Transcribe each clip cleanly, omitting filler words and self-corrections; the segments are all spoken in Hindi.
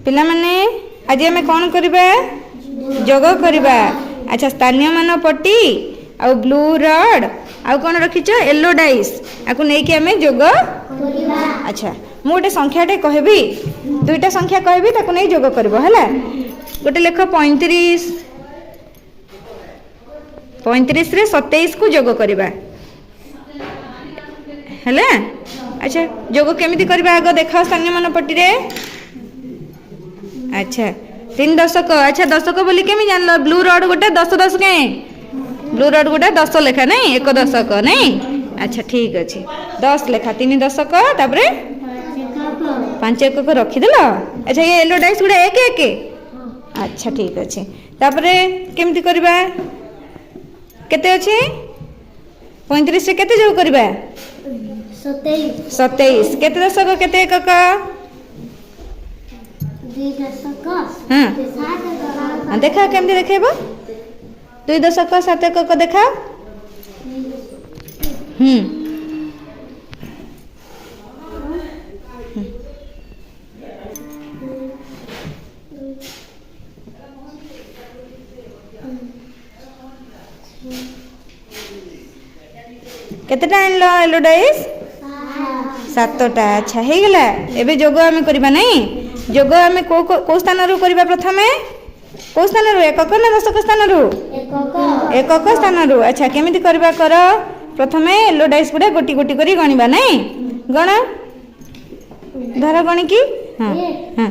पिला माने आज आम कौन करबा जोग करबा। अच्छा स्थानीय मान पट्टी आ ब्लू रड आ कौन रखीच येलो डाइस आपको नहीं कि आम जोग। अच्छा मु गोटे संख्याटे कहबी दुईटा संख्या कहबी ताको नहीं जोग करबो हला। गोटे लेख 35 35 रे 27 को जोग करबा हला। अच्छा जोग केमिति करबा आगो देखा स्थानीय मान पट्टी रे। अच्छा 3 दशक। अच्छा दशक बोली केमी जान लो ब्लू रड गोटे 10 10 के ब्लू रड गोटे 10 लेखा नहीं 1 दशक नहीं। अच्छा ठीक अच्छे 10 लेखा 3 दशक तापरे 5 एकक रखीदेल। अच्छा ये येलो डाइस गुड़ा एक एक। अच्छा ठीक अच्छे तापरे केमती करबा केते अच्छे 35 रे केते जोग करबा 27 केते दशक केते एकक 2 दशक। हाँ देखा केमती देखेबो 2 दशक 7 एकक देखा। केतेटा आनलो येलो डाइस 7टा। अच्छा हे गेला एबे जोग आमे करबा नहीं। जोग आमे को स्थान रो करबा प्रथमे को स्थान रो एकक ना दशक स्थान रो एकक स्थान रो। अच्छा केमिति करबा कर प्रथमे येलो डाइस गुडा गोटी गोटी करी गणिबा नहीं। गण धर गणी की। हां हां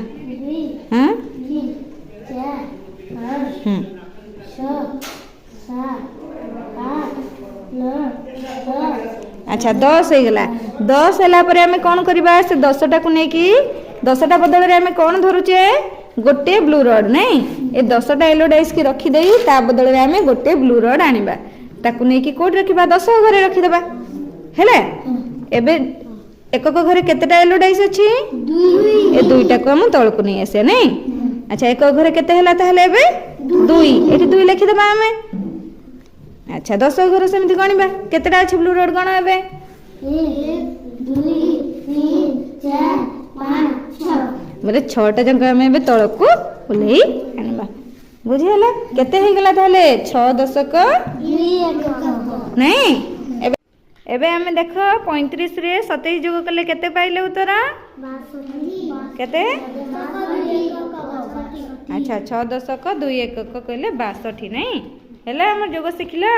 हां 3 4 5 6 7 8 9 10। अच्छा 10 हो गला 10 हैला परे हमें कौन करबा से 10टा को नहीं कि 10टा बदल रे हमें कौन धरुचे गोटे ब्लू रड नहीं। ए 10टा येलो डाइस की रखी देई ता बदल रे हमें गोटे ब्लू रड आनिबा ताकू नहीं कि कोड रखिबा 10 घरे रखी देबा हैला। एबे एकक घरे केतेटा येलो डाइस अछि 2 ए दुईटा को हम तळ को नहीं आसे नहीं। अच्छा एकक घरे केते हैला ताहले एबे 2 एठी 2 लिखि देबा हमें। अच्छा 10 घर सेमती गणिबा केतेटा अछि ब्लू रड गण एबे 1 2 3 4 5 6 बोले 6टा जंक हमें एबे तळ को ओलेई आनिबा बुझी हला। केते हे गेला ताले 6 दशक 2 एकक नहीं। एबे एबे हमें देखो 35 रे 27 जोग कले केते पाइले उत्तर 62 केते। अच्छा 6 दशक 2 एकक कहले 62 नहीं हैला हमर जोग सिखिला।